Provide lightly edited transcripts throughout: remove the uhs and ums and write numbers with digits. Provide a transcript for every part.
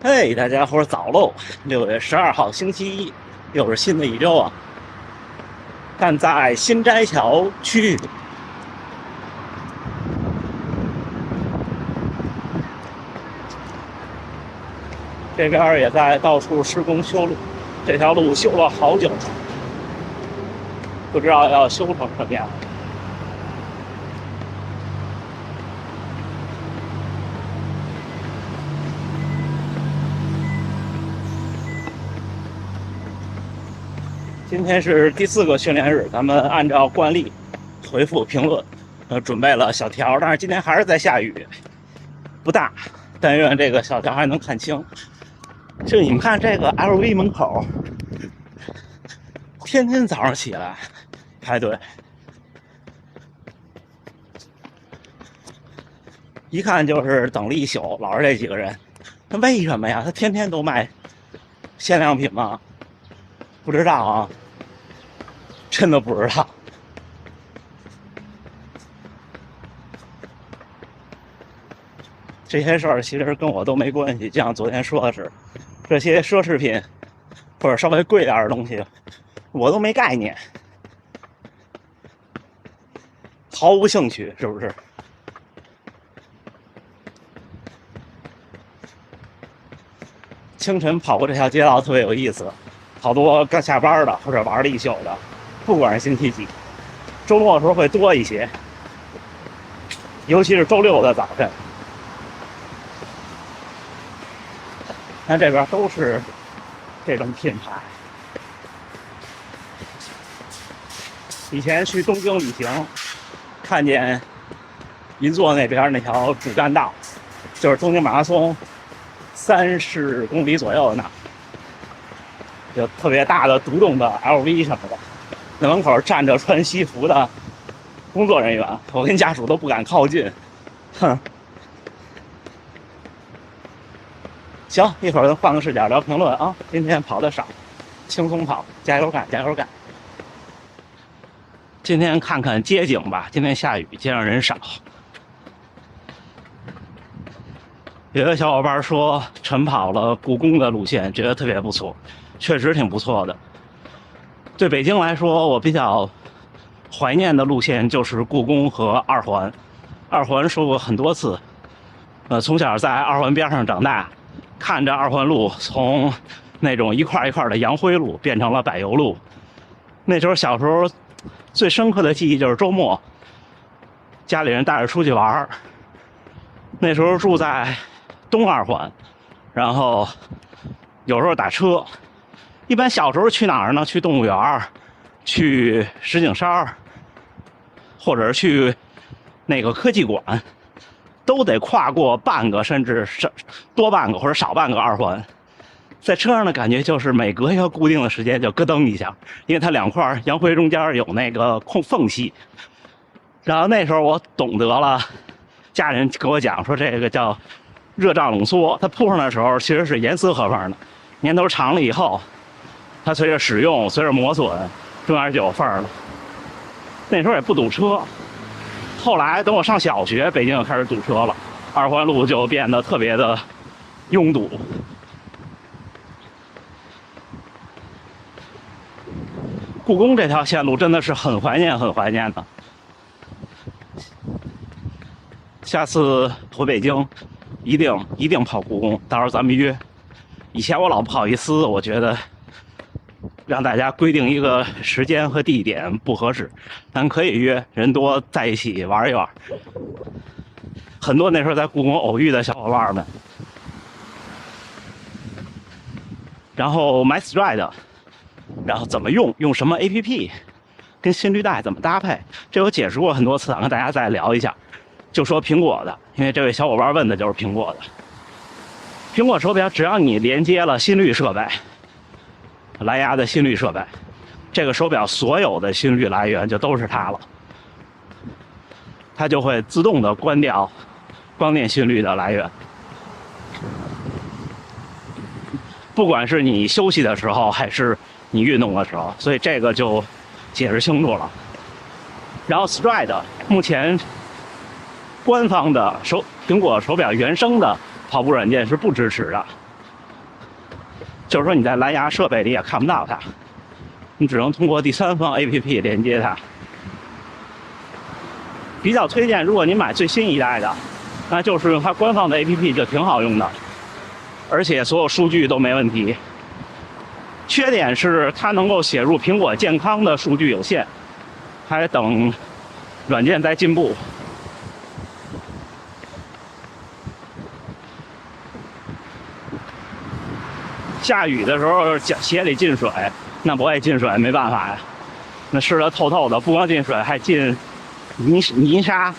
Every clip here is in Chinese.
嘿，大家伙早喽！6月12号星期一，又是新的一周啊。站在新斋桥区，这边也在到处施工修路，这条路修了好久，不知道要修成什么样。今天是第4个训练日，咱们按照惯例回复评论，准备了小条，但是今天还是在下雨，不大，但愿这个小条还能看清。就你们看这个 LV 门口，天天早上起来排队，一看就是等了一宿，老是这几个人。那为什么呀？他天天都卖限量品吗？不知道啊，真的不知道。这些事儿其实跟我都没关系，就像昨天说的是，这些奢侈品或者稍微贵点的东西，我都没概念，毫无兴趣，是不是？清晨跑过这条街道特别有意思，好多刚下班的或者玩了一宿的，不管是星期几，周末的时候会多一些，尤其是周六的早晨。看这边都是这种品牌。以前去东京旅行，看见银座那边那条主干道，就是东京马拉松30公里左右的那，有特别大的独栋的 LV 什么的，那门口站着穿西服的工作人员，我跟家属都不敢靠近。哼。行，一会儿咱换个视角聊评论啊。今天跑的少，轻松跑，加油干，加油干。今天看看街景吧，今天下雨，街上人少。有个小伙伴说晨跑了故宫的路线，觉得特别不错，确实挺不错的。对北京来说，我比较怀念的路线就是故宫和二环。二环说过很多次，从小在二环边上长大。看着二环路从那种一块一块的洋灰路变成了柏油路，那时候小时候最深刻的记忆就是周末，家里人带着出去玩，那时候住在东二环，然后有时候打车，一般小时候去哪儿呢？去动物园，去石景山，或者是去那个科技馆。都得跨过半个甚至是多半个或者少半个二环，在车上的感觉就是每隔一个固定的时间就咯噔一下，因为它两块洋灰中间有那个缝隙。然后那时候我懂得了，家人给我讲说这个叫热胀冷缩，它铺上的时候其实是严丝合缝的，年头长了以后，它随着使用随着磨损，中间就有缝了。那时候也不堵车。后来等我上小学，北京就开始堵车了，二环路就变得特别的拥堵。故宫这条线路真的是很怀念，很怀念的。下次回北京，一定跑故宫，到时候咱们约。以前我老不好意思，我觉得让大家规定一个时间和地点不合适，咱可以约人多在一起玩一玩。很多那时候在故宫偶遇的小伙伴们，然后买 Stride， 然后怎么用什么 APP， 跟心率带怎么搭配，这我解释过很多次，跟大家再聊一下。就说苹果的，因为这位小伙伴问的就是苹果的。苹果手表只要你连接了心率设备，蓝牙的心率设备，这个手表所有的心率来源就都是它了，它就会自动的关掉光电心率的来源，不管是你休息的时候还是你运动的时候，所以这个就解释清楚了。然后 Stride 目前官方的苹果手表原生的跑步软件是不支持的，就是说你在蓝牙设备里也看不到它，你只能通过第三方 APP 连接它。比较推荐，如果您买最新一代的，那就是用它官方的 APP 就挺好用的，而且所有数据都没问题。缺点是它能够写入苹果健康的数据有限，还等软件在进步。下雨的时候鞋里进水，那不爱进水没办法呀，那湿得透透的，不光进水还进泥沙，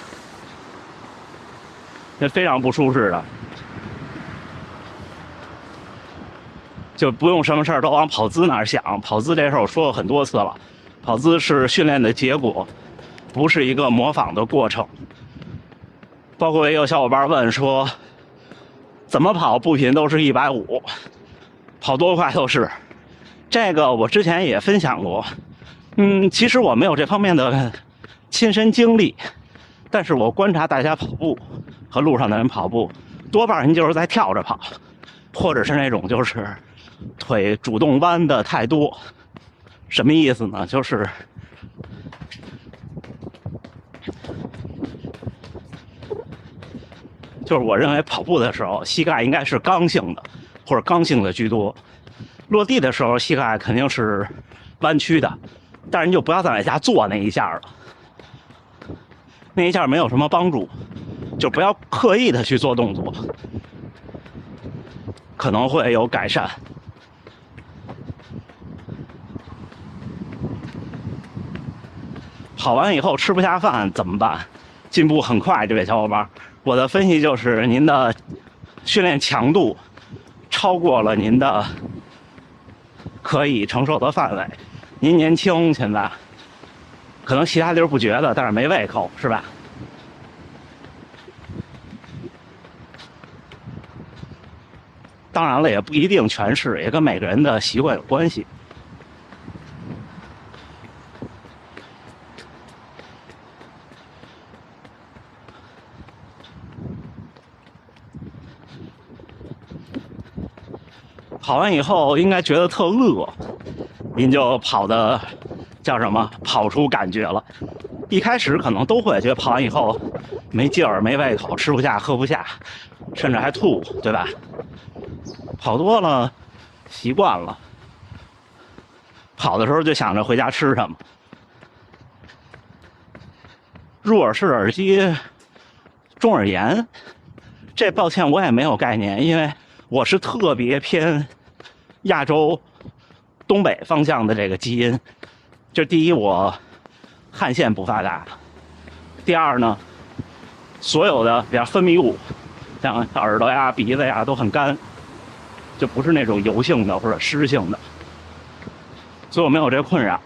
这非常不舒适的。就不用什么事儿都往跑姿那儿想，跑姿这事儿我说过很多次了，跑姿是训练的结果，不是一个模仿的过程。包括也有小伙伴问说，怎么跑步频都是150，跑多快都是。这个我之前也分享过，其实我没有这方面的亲身经历，但是我观察大家跑步和路上的人跑步，多半人就是在跳着跑，或者是那种就是腿主动弯的太多。什么意思呢？就是我认为跑步的时候膝盖应该是刚性的，或者刚性的居多，落地的时候膝盖肯定是弯曲的，但是你就不要再往下做那一下了，那一下没有什么帮助，就不要刻意的去做动作，可能会有改善。跑完以后吃不下饭怎么办？进步很快，这位小伙伴，我的分析就是您的训练强度超过了您的可以承受的范围。您年轻，现在可能其他地儿不觉得，但是没胃口，是吧？当然了，也不一定全是，也跟每个人的习惯有关系。跑完以后应该觉得特饿，您就跑的叫什么？跑出感觉了。一开始可能都会觉得跑完以后没劲儿、没胃口、吃不下、喝不下，甚至还吐，对吧？跑多了习惯了，跑的时候就想着回家吃什么。入耳式耳机中耳炎，这抱歉我也没有概念，因为我是特别偏亚洲东北方向的这个基因。就第一，我汗腺不发达；第二呢，所有的比如分泌物，像耳朵呀、鼻子呀都很干，就不是那种油性的或者湿性的，所以我没有这个困扰。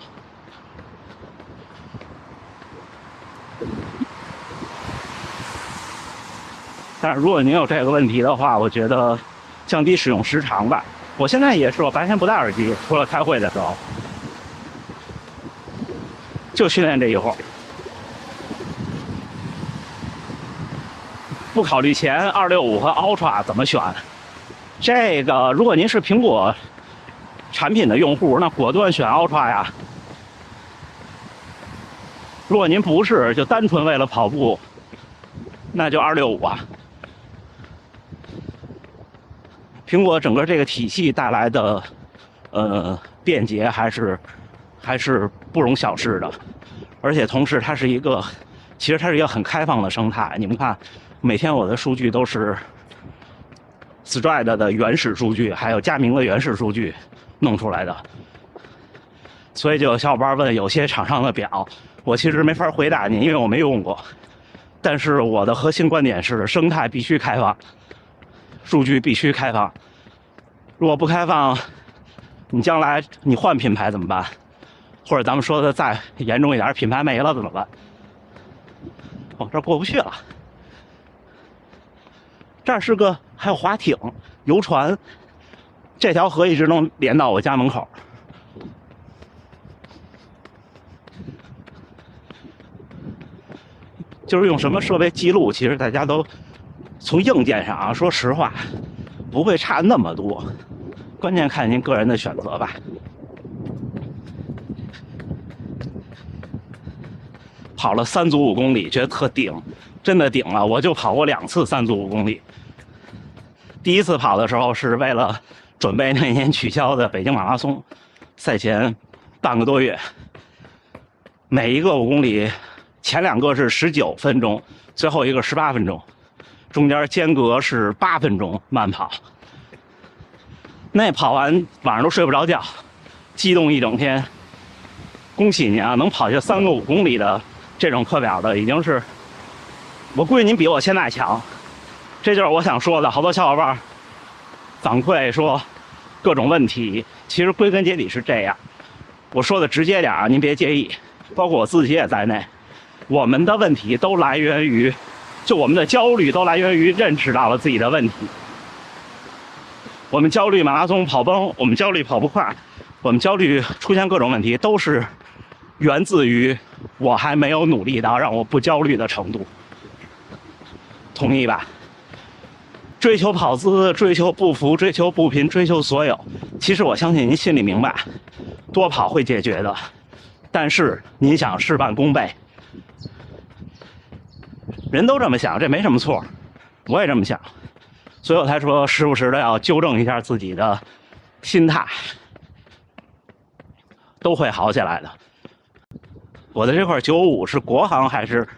但是如果您有这个问题的话，我觉得降低使用时长吧。我现在也是，我白天不戴耳机，除了开会的时候，就训练这一会儿。不考虑前265和 Ultra 怎么选，这个如果您是苹果产品的用户，那果断选 Ultra 呀。如果您不是，就单纯为了跑步，那就265啊。苹果整个这个体系带来的便捷还是不容小视的，而且同时它是一个，其实它是一个很开放的生态。你们看，每天我的数据都是 Stride 的原始数据，还有佳明的原始数据弄出来的。所以就有小伙伴问有些厂商的表，我其实没法回答您，因为我没用过。但是我的核心观点是，生态必须开放，数据必须开放。如果不开放，你将来你换品牌怎么办？或者咱们说的再严重一点，品牌没了怎么办？哦，这过不去了。这儿是个还有划艇、游船，这条河一直能连到我家门口。就是用什么设备记录，其实大家都从硬件上啊，说实话，不会差那么多，关键看您个人的选择吧。跑了3组5公里，觉得特顶，真的顶了。我就跑过2次3组5公里。第一次跑的时候是为了准备那年取消的北京马拉松，赛前半个多月，每一个5公里，前2个是19分钟，最后一个18分钟，中间间隔是8分钟慢跑。那跑完晚上都睡不着觉，激动一整天。恭喜你啊，能跑下3个5公里的这种课表的，已经是，我估计您比我现在强。这就是我想说的，好多小伙伴反馈说各种问题，其实归根结底是这样。我说的直接点啊，您别介意，包括我自己也在内，我们的问题都来源于，就我们的焦虑都来源于认识到了自己的问题。我们焦虑马拉松跑崩，我们焦虑跑不快，我们焦虑出现各种问题，都是源自于我还没有努力到让我不焦虑的程度。同意吧？追求跑姿，追求步幅，追求步频，追求所有。其实我相信您心里明白，多跑会解决的。但是您想事半功倍，人都这么想，这没什么错，我也这么想，所以我才说时不时的要纠正一下自己的心态，都会好起来的。我的这块955是国行还是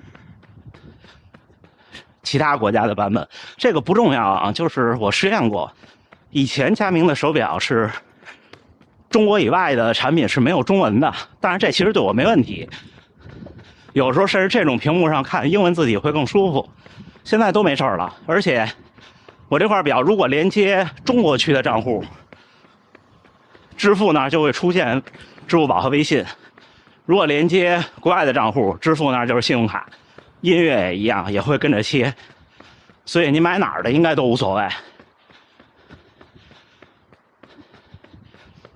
其他国家的版本，这个不重要啊，就是我试验过，以前佳明的手表是中国以外的产品是没有中文的，当然这其实对我没问题，有时候甚至这种屏幕上看英文字体会更舒服，现在都没事了。而且我这块表如果连接中国区的账户，支付呢就会出现支付宝和微信，如果连接国外的账户，支付那就是信用卡，音乐也一样，也会跟着切，所以你买哪儿的应该都无所谓。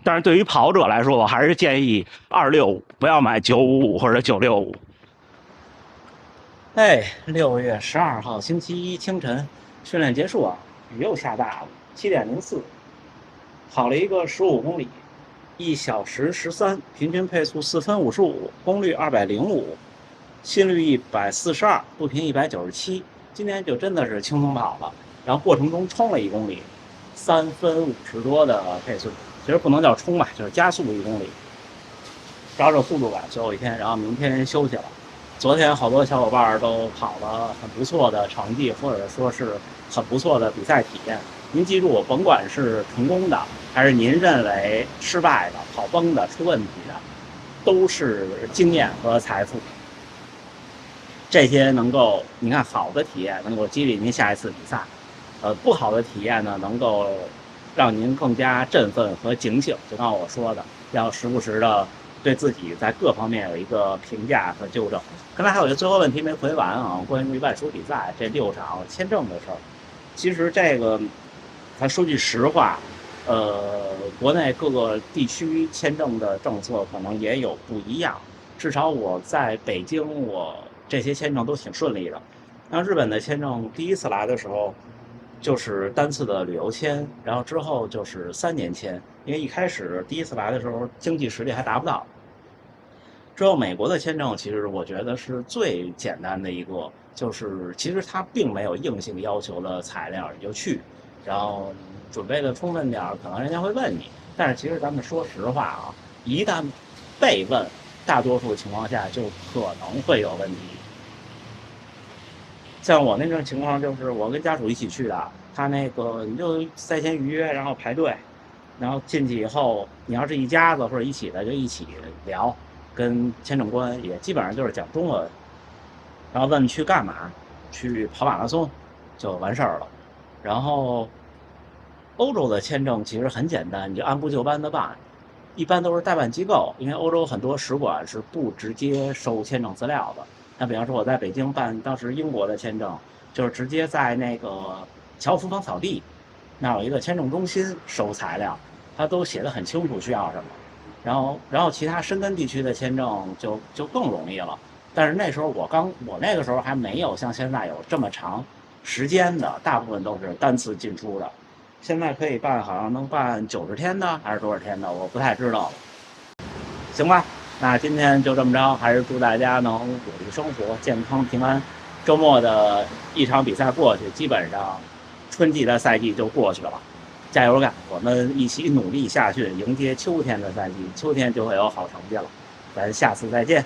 但是对于跑者来说，我还是建议265，不要买955或者965。6月12号星期一清晨，训练结束啊，雨又下大了，7点04，跑了一个15公里，1小时13，平均配速4分55，功率205，心率142，步频197。今天就真的是轻松跑了，然后过程中冲了1公里，3分50多的配速，其实不能叫冲吧，就是加速1公里，找找速度感，最后一天，然后明天休息了。昨天好多小伙伴都跑了很不错的成绩，或者说是很不错的比赛体验。您记住，甭管是成功的，还是您认为失败的、跑崩的、出问题的，都是经验和财富。这些能够，你看好的体验能够激励您下一次比赛，不好的体验呢，能够让您更加振奋和警醒。就像我说的，要时不时的对自己在各方面有一个评价和纠正。刚才还有一个最后问题没回完啊，关于万书比赛这6场签证的事儿。其实这个，咱说句实话，国内各个地区签证的政策可能也有不一样。至少我在北京，我这些签证都挺顺利的。像日本的签证，第一次来的时候就是单次的旅游签，然后之后就是3年签，因为一开始第一次来的时候经济实力还达不到。之后美国的签证其实我觉得是最简单的一个，就是其实它并没有硬性要求的材料，你就去，然后准备的充分点，可能人家会问你。但是其实咱们说实话啊，一旦被问，大多数情况下就可能会有问题。像我那种情况就是我跟家属一起去的，他那个你就赛前预约，然后排队，然后进去以后，你要是一家子或者一起的就一起聊，跟签证官也基本上就是讲中文，然后问去干嘛，去跑马拉松就完事儿了。然后欧洲的签证其实很简单，你就按部就班的办，一般都是代办机构，因为欧洲很多使馆是不直接收签证资料的。那比方说我在北京办当时英国的签证，就是直接在那个侨务房草地那有一个签证中心收材料，它都写得很清楚需要什么。然后其他申根地区的签证就更容易了。但是那时候我那个时候还没有像现在有这么长时间的，大部分都是单次进出的。现在可以办，好像能办90天的还是多少天的，我不太知道了。行吧，那今天就这么着，还是祝大家能努力生活，健康平安。周末的一场比赛过去，基本上春季的赛季就过去了。加油干，我们一起努力下去，迎接秋天的赛季，秋天就会有好成绩了。咱下次再见。